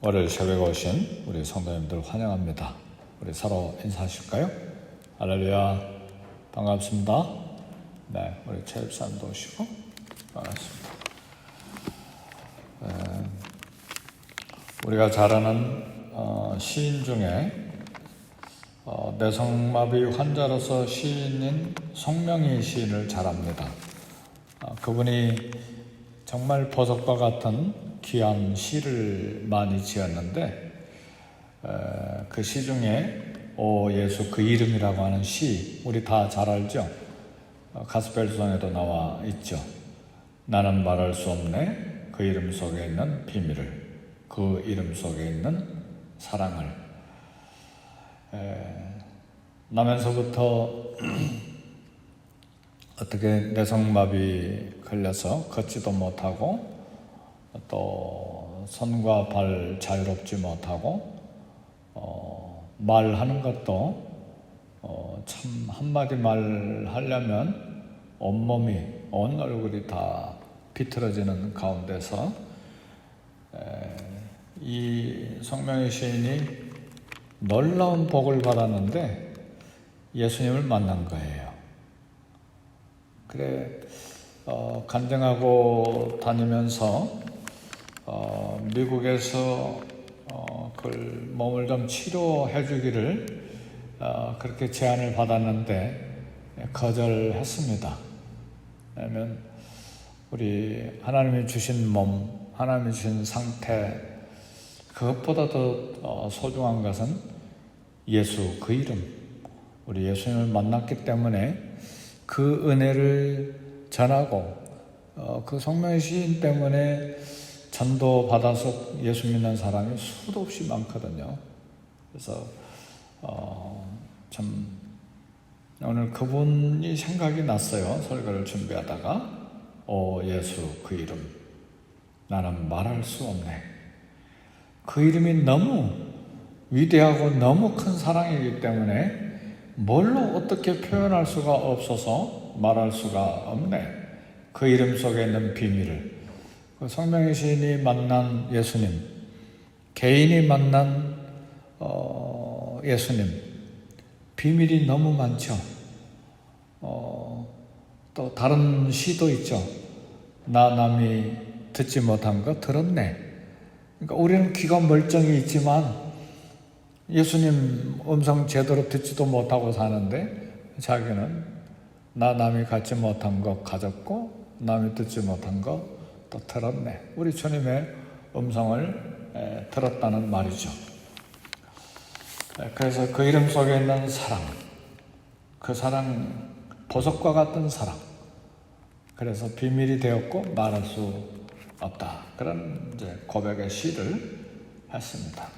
월요일 새벽에 오신 우리 성도님들 환영합니다. 우리 서로 인사하실까요? 할렐루야, 반갑습니다. 네, 우리 체육사님도 오시고 반갑습니다. 우리가 잘 아는 시인 중에 뇌성마비 환자로서 시인인 송명희 시인을 잘 압니다. 그분이 정말 보석과 같은 귀한 시를 많이 지었는데 그 시 중에 오 예수 그 이름이라고 하는 시 우리 다 잘 알죠? 가스펠송에도 나와 있죠. 나는 말할 수 없네 그 이름 속에 있는 비밀을, 그 이름 속에 있는 사랑을. 나면서부터 어떻게 뇌성마비 걸려서 걷지도 못하고 또 손과 발 자유롭지 못하고 말하는 것도 참 한마디 말하려면 온몸이 온 얼굴이 다 비틀어지는 가운데서 이 송명희 시인이 놀라운 복을 받았는데 예수님을 만난 거예요. 그래 간증하고 다니면서 미국에서 그걸 몸을 좀 치료해 주기를 그렇게 제안을 받았는데 거절했습니다. 왜냐하면 우리 하나님이 주신 몸, 하나님이 주신 상태, 그것보다 더 소중한 것은 예수 그 이름, 우리 예수님을 만났기 때문에 그 은혜를 전하고 그 송명희 시인 때문에 전도 받아서 예수 믿는 사람이 수도 없이 많거든요. 그래서 참 오늘 그분이 생각이 났어요. 설교를 준비하다가 오 예수 그 이름 나는 말할 수 없네. 그 이름이 너무 위대하고 너무 큰 사랑이기 때문에 뭘로 어떻게 표현할 수가 없어서 말할 수가 없네. 그 이름 속에 있는 비밀을. 송명희 시인이 만난 예수님, 개인이 만난 예수님, 비밀이 너무 많죠. 또 다른 시도 있죠. 나 남이 듣지 못한 거 들었네. 그러니까 우리는 귀가 멀쩡히 있지만 예수님 음성 제대로 듣지도 못하고 사는데 자기는 나 남이 갖지 못한 거 가졌고 남이 듣지 못한 거 또 들었네. 우리 주님의 음성을 들었다는 말이죠. 그래서 그 이름 속에 있는 사랑, 그 사랑 보석과 같은 사랑, 그래서 비밀이 되었고 말할 수 없다. 그런 이제 고백의 시를 했습니다.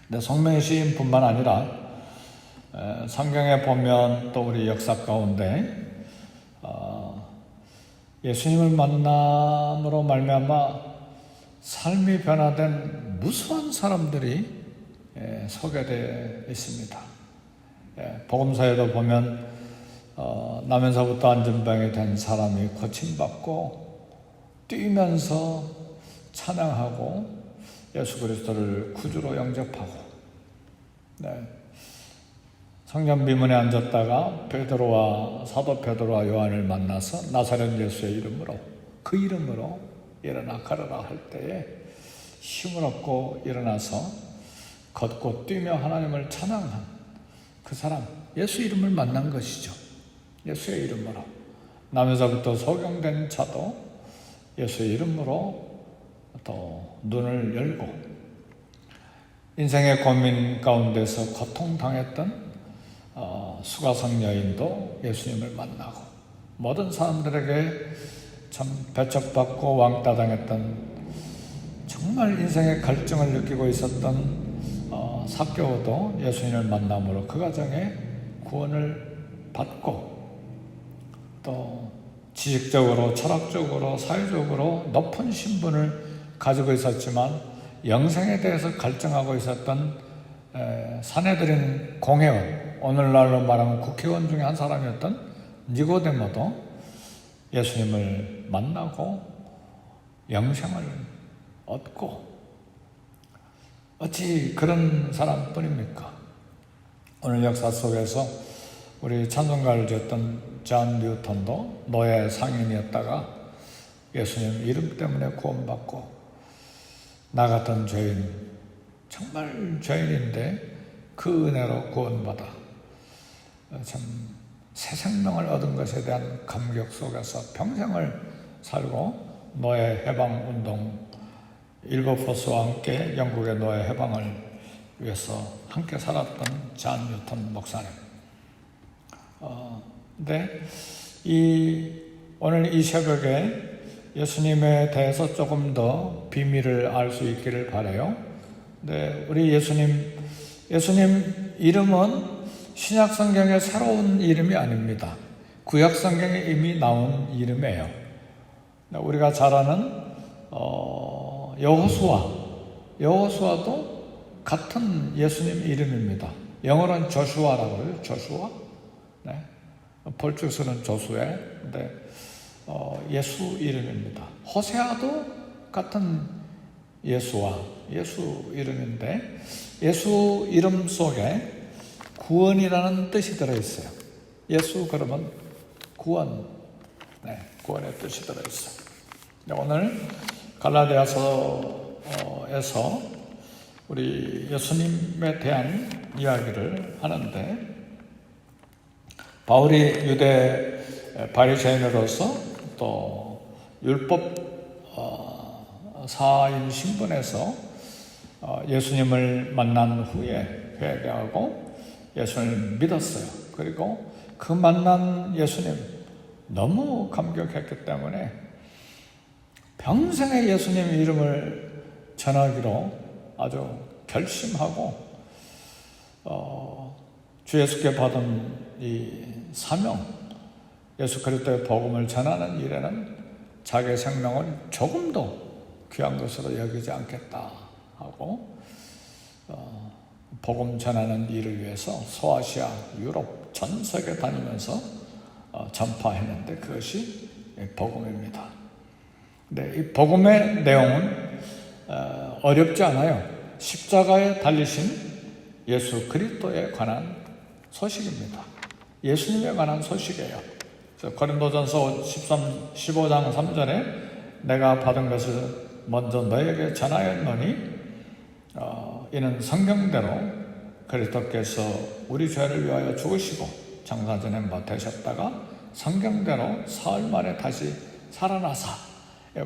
근데 송명희 시인뿐만 아니라 성경에 보면 또 우리 역사 가운데 예수님을 만남으로 말미암아 삶이 변화된 무수한 사람들이 소개되어 있습니다. 복음서에도 보면 나면서부터 안전병이 된 사람이 고침받고 뛰면서 찬양하고 예수 그리스도를 구주로 영접하고, 성전 비문에 앉았다가 사도 베드로와 요한을 만나서 나사렛 예수의 이름으로, 그 이름으로 일어나 걸어라 할 때에 힘을 얻고 일어나서 걷고 뛰며 하나님을 찬양한 그 사람, 예수 이름을 만난 것이죠. 예수의 이름으로. 나면서부터 소경된 자도 예수의 이름으로 또 눈을 열고, 인생의 고민 가운데서 고통당했던 수가성 여인도 예수님을 만나고, 모든 사람들에게 참 배척받고 왕따당했던, 정말 인생의 갈증을 느끼고 있었던 삭개오도 예수님을 만남으로 그 가정에 구원을 받고, 또 지식적으로 철학적으로 사회적으로 높은 신분을 가지고 있었지만 영생에 대해서 갈증하고 있었던 사내들인 공회원, 오늘날로 말하면 국회의원 중에 한 사람이었던 니고데모도 예수님을 만나고 영생을 얻고 어찌 그런 사람뿐입니까? 오늘 역사 속에서 우리 찬송가를 지었던 존 뉴턴도 노예 상인이었다가 예수님 이름 때문에 구원받고, 나 같은 죄인, 정말 죄인인데 그 은혜로 구원받아 참 새 생명을 얻은 것에 대한 감격 속에서 평생을 살고, 노예 해방 운동 일버포스와 함께 영국의 노예 해방을 위해서 함께 살았던 존 뉴턴 목사님. 근데 오늘 이 새벽에 예수님에 대해서 조금 더 비밀을 알 수 있기를 바라요. 네, 우리 예수님 이름은 신약 성경의 새로운 이름이 아닙니다. 구약 성경에 이미 나온 이름이에요. 우리가 잘 아는 여호수아도 같은 예수님 이름입니다. 영어로는 조슈아라고 해요. 조슈아. 네. 폴주스는 조수에. 근데 예수 이름입니다. 호세아도 같은 예수 이름인데, 예수 이름 속에 구원이라는 뜻이 들어있어요. 예수 그러면 구원, 구원의 뜻이 들어있어요. 오늘 갈라디아서에서 우리 예수님에 대한 이야기를 하는데, 바울이 유대 바리새인으로서 또 율법 사인 신분에서 예수님을 만난 후에 회개하고 예수님을 믿었어요. 그리고 그 만난 예수님 너무 감격했기 때문에 평생에 예수님 이름을 전하기로 아주 결심하고 주 예수께 받은 이 사명, 예수 그리스도의 복음을 전하는 일에는 자기의 생명을 조금도 귀한 것으로 여기지 않겠다 하고 복음 전하는 일을 위해서 소아시아, 유럽 전 세계 다니면서 전파했는데, 그것이 복음입니다. 네, 이 복음의 내용은 어렵지 않아요. 십자가에 달리신 예수 그리스도에 관한 소식입니다. 예수님에 관한 소식이에요. 고린도전서 15장 3절에 내가 받은 것을 먼저 너에게 전하였노니 이는 성경대로 그리스도께서 우리 죄를 위하여 죽으시고 장사 지낸 바 되셨다가 성경대로 사흘 만에 다시 살아나사.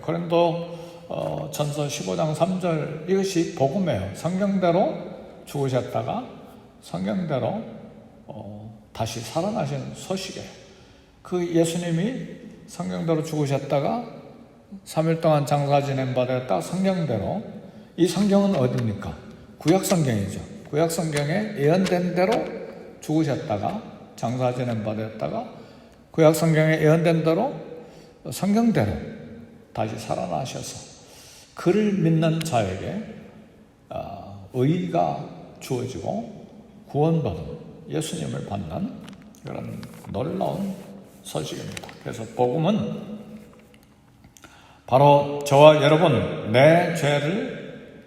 고린도 전서 15장 3절, 이것이 복음이에요. 성경대로 죽으셨다가 성경대로 다시 살아나신 소식이에요. 그 예수님이 성경대로 죽으셨다가 3일 동안 장사 지낸 바 되었다. 성경대로. 이 성경은 어디입니까? 구약 성경이죠. 구약 성경에 예언된 대로 죽으셨다가 장사 지낸 바 되었다가 구약 성경에 예언된 대로 성경대로 다시 살아나셔서 그를 믿는 자에게 의가 주어지고 구원받은 예수님을 받는 그런 놀라운 소식입니다. 그래서 복음은 바로 저와 여러분, 내 죄를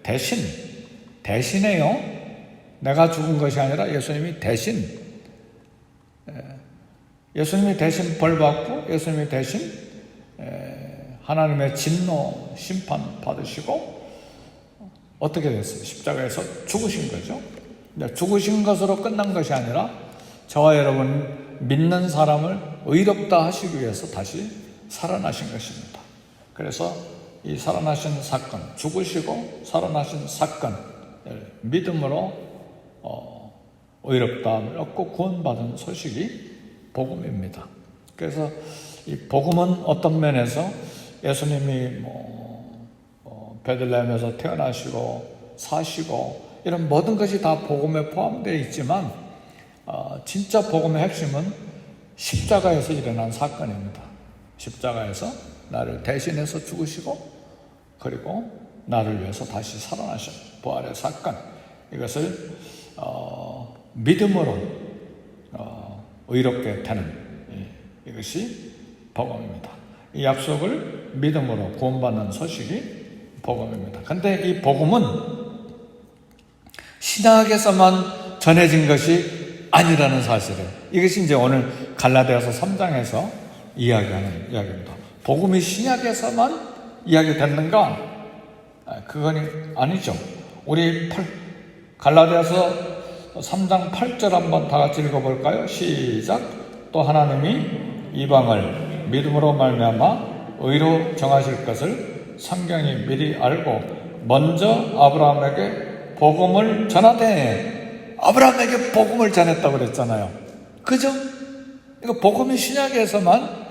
대신해요. 내가 죽은 것이 아니라 예수님이 대신 벌받고 예수님이 대신 하나님의 진노 심판 받으시고 어떻게 됐어요? 십자가에서 죽으신 거죠. 죽으신 것으로 끝난 것이 아니라 저와 여러분 믿는 사람을 의롭다 하시기 위해서 다시 살아나신 것입니다. 그래서 이 살아나신 사건, 죽으시고 살아나신 사건, 믿음으로 의롭다함을 얻고 구원받은 소식이 복음입니다. 그래서 이 복음은 어떤 면에서 예수님이 베들레헴에서 태어나시고 사시고 이런 모든 것이 다 복음에 포함되어 있지만 진짜 복음의 핵심은 십자가에서 일어난 사건입니다. 십자가에서 나를 대신해서 죽으시고 그리고 나를 위해서 다시 살아나신 부활의 사건, 이것을 믿음으로 의롭게 되는 이것이 복음입니다. 이 약속을 믿음으로 구원받는 소식이 복음입니다. 근데 이 복음은 신약에서만 전해진 것이 아니라는 사실을, 이것이 이제 오늘 갈라디아서 3장에서 이야기하는 이야기입니다. 복음이 신약에서만 이야기됐는가? 그건 아니죠. 우리 갈라디아서 3장 8절 한번 다 같이 읽어볼까요? 시작. 또 하나님이 이방을 믿음으로 말미암아 의로 정하실 것을 성경이 미리 알고 먼저 아브라함에게 복음을 전하되, 아브라함에게 복음을 전했다고 그랬잖아요. 그죠? 이거 복음이 신약에서만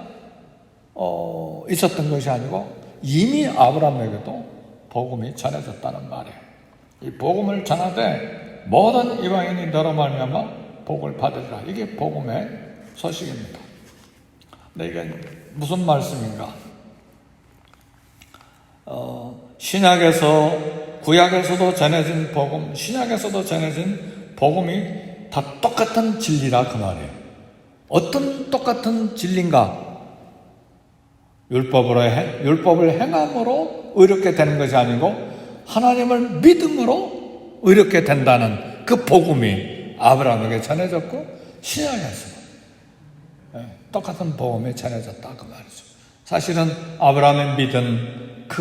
있었던 것이 아니고 이미 아브라함에게도 복음이 전해졌다는 말이에요. 이 복음을 전하되 모든 이방인이 너로 말미암아 복을 받으리라. 이게 복음의 소식입니다. 근데 이게 무슨 말씀인가? 신약에서, 구약에서도 전해진 복음, 신약에서도 전해진 복음이 다 똑같은 진리라 그 말이에요. 어떤 똑같은 진리인가? 율법을 행함으로 의롭게 되는 것이 아니고 하나님을 믿음으로 의롭게 된다는 그 복음이 아브라함에게 전해졌고, 신약에서 똑같은 복음이 전해졌다 그 말이죠. 사실은 아브라함의 믿은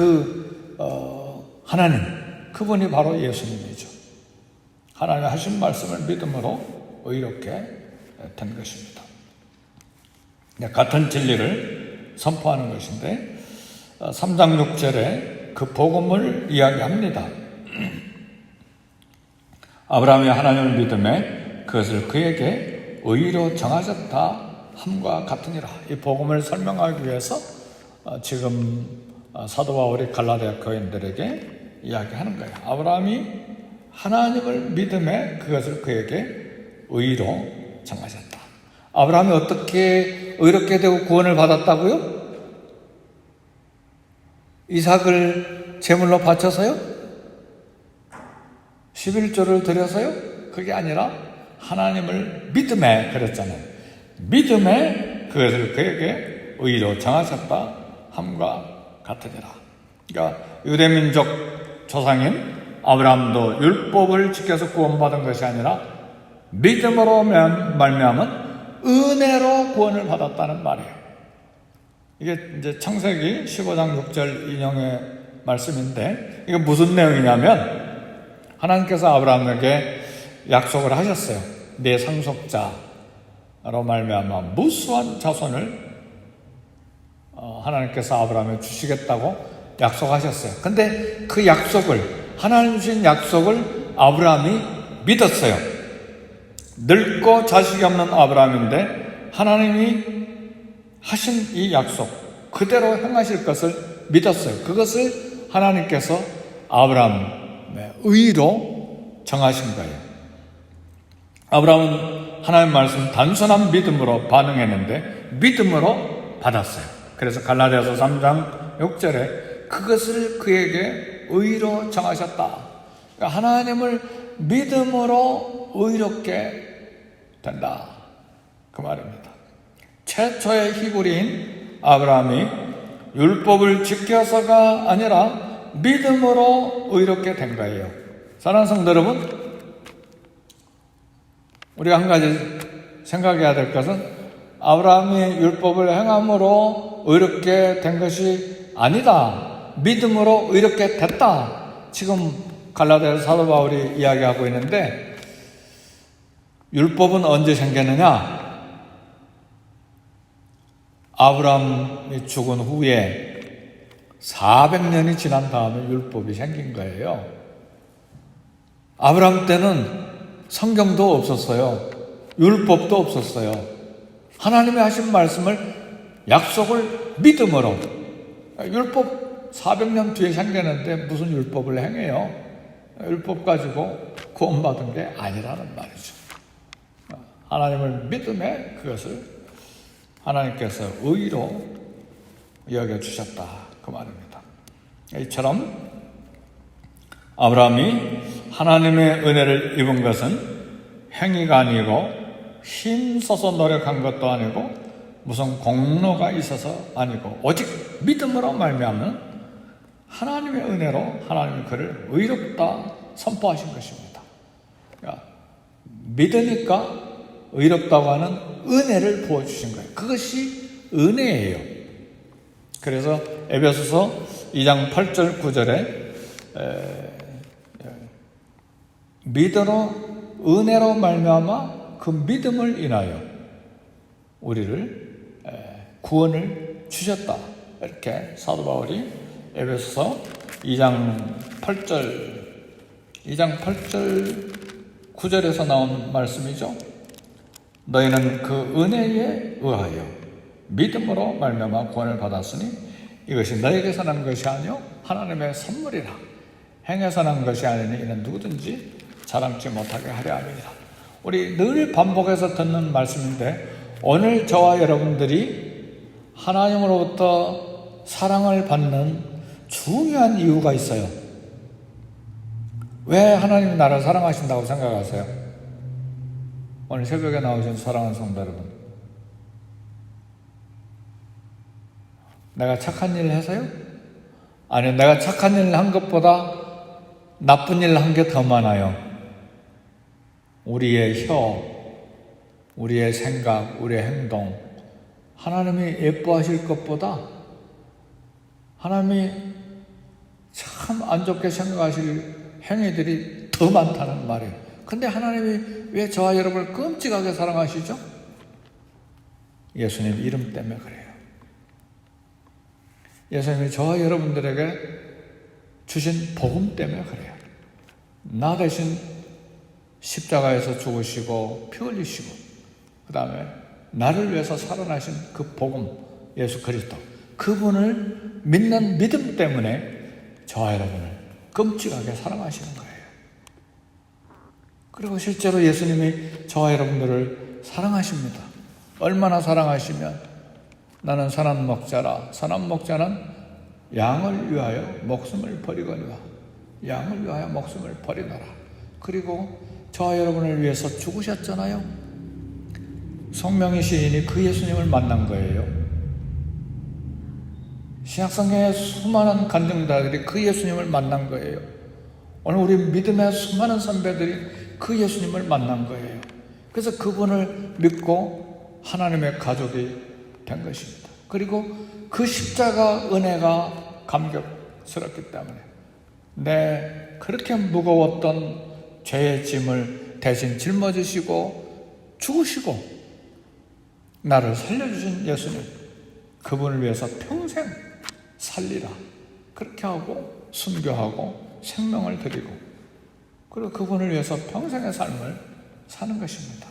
하나님, 그분이 바로 예수님이죠. 하나님의 하신 말씀을 믿음으로 의롭게 된 것입니다. 같은 진리를 선포하는 것인데 3장 6절에 그 복음을 이야기합니다. 아브라함이 하나님을 믿음에 그것을 그에게 의로 정하셨다 함과 같으니라. 이 복음을 설명하기 위해서 지금 사도 바울이 갈라디아 교인들에게 이야기하는 거예요. 아브라함이 하나님을 믿음에 그것을 그에게 의로 정하셨다. 아브라함이 어떻게 의롭게 되고 구원을 받았다고요? 이삭을 제물로 바쳐서요? 11조를 드려서요? 그게 아니라 하나님을 믿음에 그랬잖아요. 믿음에 그것을 그에게 의로 정하셨다 함과 같으니라. 그러니까 유대민족 조상인 아브라함도 율법을 지켜서 구원받은 것이 아니라 믿음으로 말미암은 은혜로 구원을 받았다는 말이에요. 이게 이제 창세기 15장 6절 인용의 말씀인데, 이게 무슨 내용이냐면 하나님께서 아브라함에게 약속을 하셨어요. 내 상속자로 말미암아 무수한 자손을 하나님께서 아브라함에 주시겠다고 약속하셨어요. 근데 그 약속을, 하나님 주신 약속을 아브라함이 믿었어요. 늙고 자식이 없는 아브라함인데 하나님이 하신 이 약속 그대로 행하실 것을 믿었어요. 그것을 하나님께서 아브라함의 의로 정하신 거예요. 아브라함은 하나님 말씀 단순한 믿음으로 반응했는데 믿음으로 받았어요. 그래서 갈라디아서 3장 6절에 그것을 그에게 의로 정하셨다. 그러니까 하나님을 믿음으로 의롭게 된다 그 말입니다. 최초의 히브리인 아브라함이 율법을 지켜서가 아니라 믿음으로 의롭게 된 거예요. 사랑하는 성도 여러분, 우리가 한 가지 생각해야 될 것은 아브라함이 율법을 행함으로 의롭게 된 것이 아니다. 믿음으로 의롭게 됐다. 지금 갈라디아서 사도 바울이 이야기하고 있는데, 율법은 언제 생겼느냐? 아브라함이 죽은 후에 400년이 지난 다음에 율법이 생긴 거예요. 아브라함 때는 성경도 없었어요. 율법도 없었어요. 하나님이 하신 말씀을, 약속을 믿음으로, 율법 400년 뒤에 생겼는데 무슨 율법을 행해요? 율법 가지고 구원받은 게 아니라는 말이죠. 하나님을 믿음에 그것을 하나님께서 의로 여겨주셨다 그 말입니다. 이처럼 아브라함이 하나님의 은혜를 입은 것은 행위가 아니고 힘써서 노력한 것도 아니고 무슨 공로가 있어서 아니고 오직 믿음으로 말미암은 하나님의 은혜로 하나님이 그를 의롭다 선포하신 것입니다. 그러니까 믿으니까 의롭다고 하는 은혜를 부어주신 거예요. 그것이 은혜예요. 그래서 에베소서 2장 8절 9절에 믿음으로 은혜로 말미암아 그 믿음을 인하여 우리를 구원을 주셨다. 이렇게 사도 바울이 에베소서 2장 8절 9절에서 나온 말씀이죠. 너희는 그 은혜에 의하여 믿음으로 말미암아 구원을 받았으니 이것이 너에게서 난 것이 아니요 하나님의 선물이라. 행해서 난 것이 아니니 이는 누구든지 자랑치 못하게 하려 함이니라. 우리 늘 반복해서 듣는 말씀인데 오늘 저와 여러분들이 하나님으로부터 사랑을 받는 중요한 이유가 있어요. 왜 하나님이 나를 사랑하신다고 생각하세요? 오늘 새벽에 나오신 사랑하는 성도 여러분, 내가 착한 일을 해서요? 아니, 내가 착한 일을 한 것보다 나쁜 일을 한 게 더 많아요. 우리의 혀, 우리의 생각, 우리의 행동, 하나님이 예뻐하실 것보다 하나님이 참 안 좋게 생각하실 행위들이 더 많다는 말이에요. 근데 하나님이 왜 저와 여러분을 끔찍하게 사랑하시죠? 예수님 이름 때문에 그래요. 예수님이 저와 여러분들에게 주신 복음 때문에 그래요. 나 대신 십자가에서 죽으시고 피 흘리시고 그 다음에 나를 위해서 살아나신 그 복음 예수 그리스도, 그분을 믿는 믿음 때문에 저와 여러분을 끔찍하게 사랑하시는 거예요. 그리고 실제로 예수님이 저와 여러분들을 사랑하십니다. 얼마나 사랑하시면 나는 선한 목자라. 선한 목자는 양을 위하여 목숨을 버리거니와 양을 위하여 목숨을 버리노라. 그리고 저와 여러분을 위해서 죽으셨잖아요. 성령의 시인이 그 예수님을 만난 거예요. 신약성경의 수많은 간증자들이 그 예수님을 만난 거예요. 오늘 우리 믿음의 수많은 선배들이 그 예수님을 만난 거예요. 그래서 그분을 믿고 하나님의 가족이 된 것입니다. 그리고 그 십자가 은혜가 감격스럽기 때문에 내 그렇게 무거웠던 죄의 짐을 대신 짊어지시고 죽으시고 나를 살려주신 예수님, 그분을 위해서 평생 살리라 그렇게 하고 순교하고 생명을 드리고 그리고 그분을 위해서 평생의 삶을 사는 것입니다.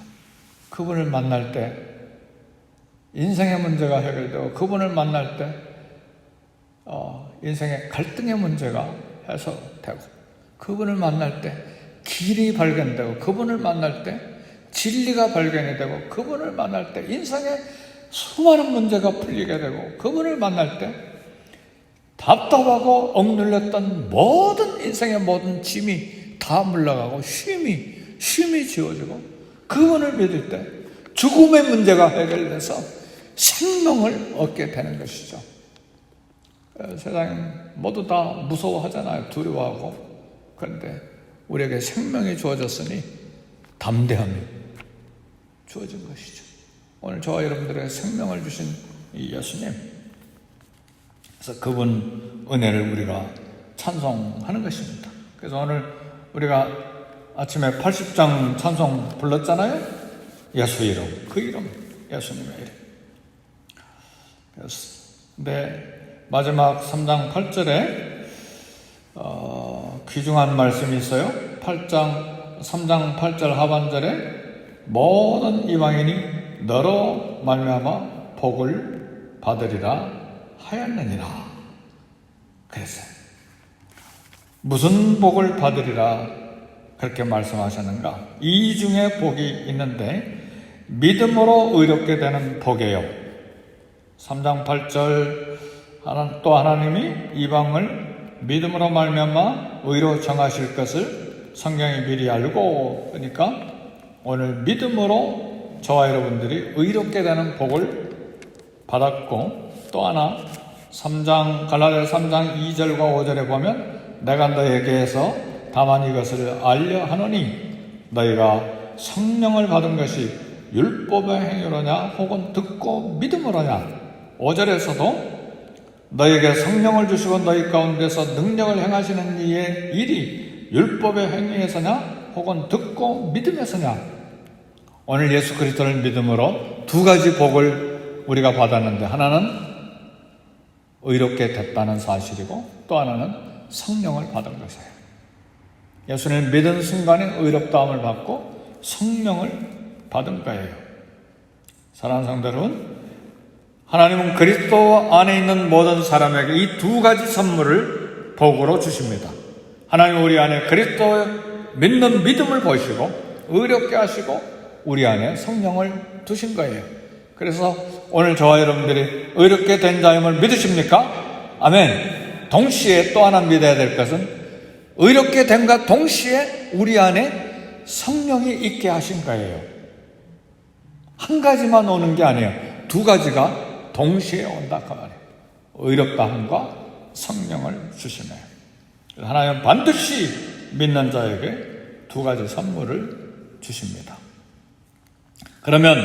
그분을 만날 때 인생의 문제가 해결되고 그분을 만날 때 인생의 갈등의 문제가 해소되고 그분을 만날 때 길이 발견되고 그분을 만날 때 진리가 발견이 되고 그분을 만날 때 인생의 수많은 문제가 풀리게 되고 그분을 만날 때 답답하고 억눌렸던 모든 인생의 모든 짐이 다 물러가고 쉼이 지워지고 그분을 믿을 때 죽음의 문제가 해결돼서 생명을 얻게 되는 것이죠. 세상에 모두 다 무서워하잖아요. 두려워하고. 그런데 우리에게 생명이 주어졌으니 담대함이 주어진 것이죠. 오늘 저와 여러분들에게 생명을 주신 이 예수님, 그래서 그분 은혜를 우리가 찬송하는 것입니다. 그래서 오늘 우리가 아침에 80장 찬송 불렀잖아요. 예수 이름, 그 이름, 예수님의 이름. 근데 마지막 3장 8절에 귀중한 말씀이 있어요. 3장 8절 하반절에 모든 이방인이 너로 말미암아 복을 받으리라 하였느니라. 그랬어요. 무슨 복을 받으리라 그렇게 말씀하셨는가? 이 중에 복이 있는데 믿음으로 의롭게 되는 복이에요. 3장 8절 또 하나님이 이방을 믿음으로 말미암아 의로 정하실 것을 성경이 미리 알고, 그러니까 오늘 믿음으로 저와 여러분들이 의롭게 되는 복을 받았고, 또 하나 갈라디아 3장 2절과 5절에 보면 내가 너에게서 다만 이것을 알려 하노니 너희가 성령을 받은 것이 율법의 행위로냐 혹은 듣고 믿음으로냐. 5절에서도 너희에게 성령을 주시고 너희 가운데서 능력을 행하시는 이의 일이 율법의 행위에서냐 혹은 듣고 믿음에서냐. 오늘 예수 그리스도를 믿음으로 두 가지 복을 우리가 받았는데, 하나는 의롭게 됐다는 사실이고 또 하나는 성령을 받은 것이에요. 예수님을 믿은 순간에 의롭다함을 받고 성령을 받은 거예요. 사랑하는 성도 여러분, 하나님은 그리스도 안에 있는 모든 사람에게 이 두 가지 선물을 복으로 주십니다. 하나님은 우리 안에 그리스도 믿는 믿음을 보시고 의롭게 하시고 우리 안에 성령을 두신 거예요. 그래서 오늘 저와 여러분들이 의롭게 된 자임을 믿으십니까? 아멘. 동시에 또 하나 믿어야 될 것은 의롭게 됨과 동시에 우리 안에 성령이 있게 하신 거예요. 한 가지만 오는 게 아니에요. 두 가지가 동시에 온다 그 말이에요. 의롭다함과 성령을 주시네요. 하나님은 반드시 믿는 자에게 두 가지 선물을 주십니다. 그러면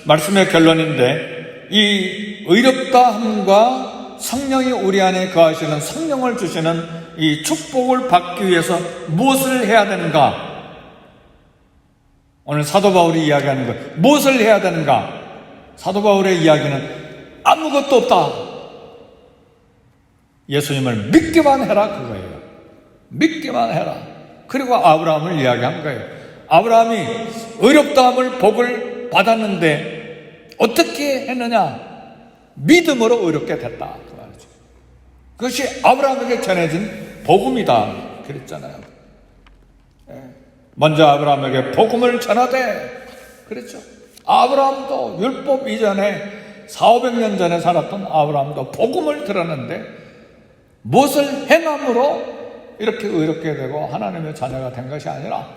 말씀의 결론인데, 이 의롭다함과 성령이 우리 안에 거하시는 성령을 주시는 이 축복을 받기 위해서 무엇을 해야 되는가? 오늘 사도 바울이 이야기하는 것, 무엇을 해야 되는가? 사도 바울의 이야기는 아무것도 없다. 예수님을 믿기만 해라 그거예요. 믿기만 해라. 그리고 아브라함을 이야기한 거예요. 아브라함이 의롭다함을 복을 받았는데 어떻게 했느냐? 믿음으로 의롭게 됐다 그 말이죠. 그것이 아브라함에게 전해진 복음이다 그랬잖아요. 먼저 아브라함에게 복음을 전하되 그랬죠. 아브라함도 율법 이전에 400~500년 전에 살았던 아브라함도 복음을 들었는데 무엇을 행함으로 이렇게 의롭게 되고 하나님의 자녀가 된 것이 아니라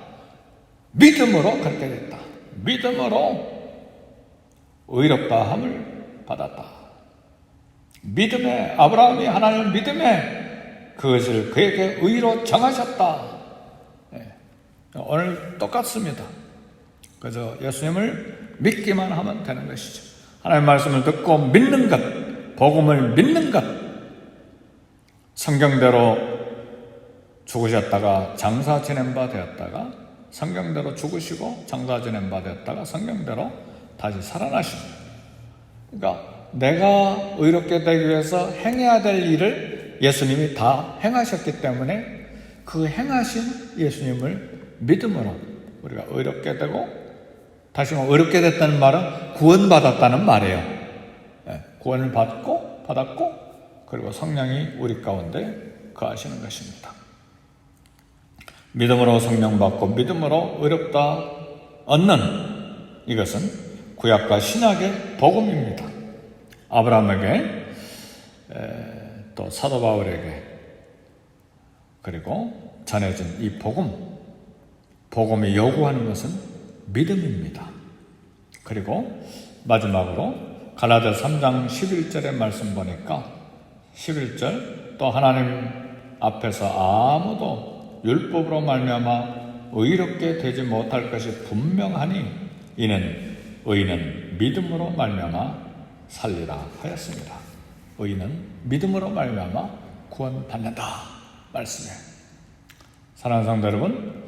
믿음으로 그렇게 됐다. 믿음으로 의롭다함을 받았다. 믿음에, 아브라함이 하나님을 믿음에 그것을 그에게 의로 정하셨다. 오늘 똑같습니다. 그래서 예수님을 믿기만 하면 되는 것이죠. 하나님의 말씀을 듣고 믿는 것, 복음을 믿는 것. 성경대로 죽으셨다가 장사 지낸 바 되었다가 성경대로 죽으시고 장사 지낸 바 되었다가 성경대로 다시 살아나십니다. 그러니까 내가 의롭게 되기 위해서 행해야 될 일을 예수님이 다 행하셨기 때문에 그 행하신 예수님을 믿음으로 우리가 의롭게 되고, 다시 말해 의롭게 됐다는 말은 구원받았다는 말이에요. 구원을 받았고 그리고 성령이 우리 가운데 거하시는 것입니다. 믿음으로 성령 받고 믿음으로 의롭다 얻는 이것은 구약과 신약의 복음입니다. 아브라함에게 또 사도 바울에게 그리고 전해진 이 복음이 요구하는 것은 믿음입니다. 그리고 마지막으로 갈라디아서 3장 11절의 말씀 보니까 11절 또 하나님 앞에서 아무도 율법으로 말미암아 의롭게 되지 못할 것이 분명하니 이는 의인은 믿음으로 말미암아 살리라 하였습니다. 의인은 믿음으로 말미암아 구원받는다 말씀이에요. 사랑하는 성도 여러분,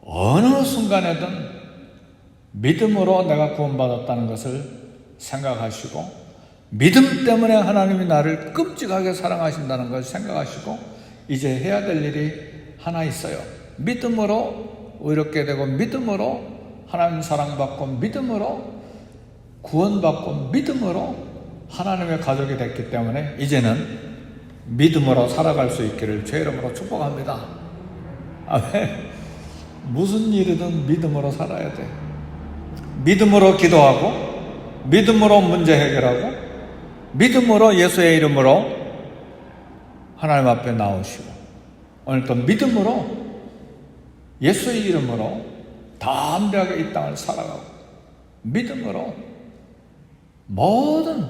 어느 순간에든 믿음으로 내가 구원받았다는 것을 생각하시고 믿음 때문에 하나님이 나를 끔찍하게 사랑하신다는 것을 생각하시고 이제 해야 될 일이 하나 있어요. 믿음으로 의롭게 되고 믿음으로 하나님 사랑받고 믿음으로 구원받고 믿음으로 하나님의 가족이 됐기 때문에 이제는 믿음으로 살아갈 수 있기를 주의 이름으로 축복합니다. 아멘. 무슨 일이든 믿음으로 살아야 돼. 믿음으로 기도하고 믿음으로 문제 해결하고 믿음으로 예수의 이름으로 하나님 앞에 나오시고 오늘 또 믿음으로 예수의 이름으로 담대하게 이 땅을 살아가고 믿음으로 모든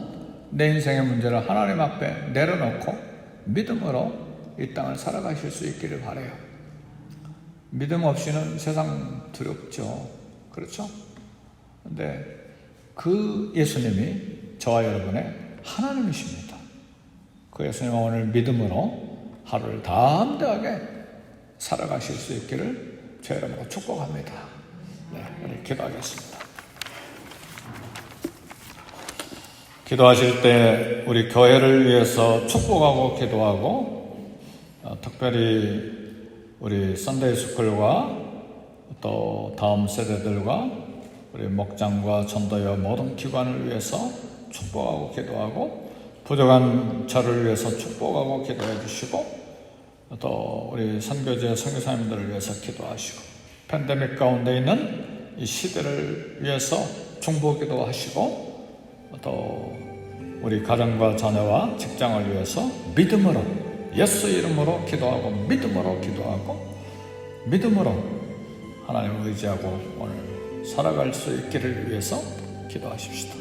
내 인생의 문제를 하나님 앞에 내려놓고 믿음으로 이 땅을 살아가실 수 있기를 바라요. 믿음 없이는 세상 두렵죠. 그렇죠? 근데 그 예수님이 저와 여러분의 하나님이십니다. 그 예수님 오늘 믿음으로 하루를 담대하게 살아가실 수 있기를 저 여러분과 축복합니다. 네, 우리 기도하겠습니다. 기도하실 때 우리 교회를 위해서 축복하고 기도하고 특별히 우리 썬데이 스쿨과 또 다음 세대들과 우리 목장과 전도여 모든 기관을 위해서 축복하고 기도하고 부족한 저를 위해서 축복하고 기도해 주시고 또 우리 선교제 선교사님들을 위해서 기도하시고 팬데믹 가운데 있는 이 시대를 위해서 중보기도 하시고 또 우리 가정과 자녀와 직장을 위해서 믿음으로 예수 이름으로 기도하고 믿음으로 기도하고 믿음으로 하나님을 의지하고 오늘 살아갈 수 있기를 위해서 기도하십시다.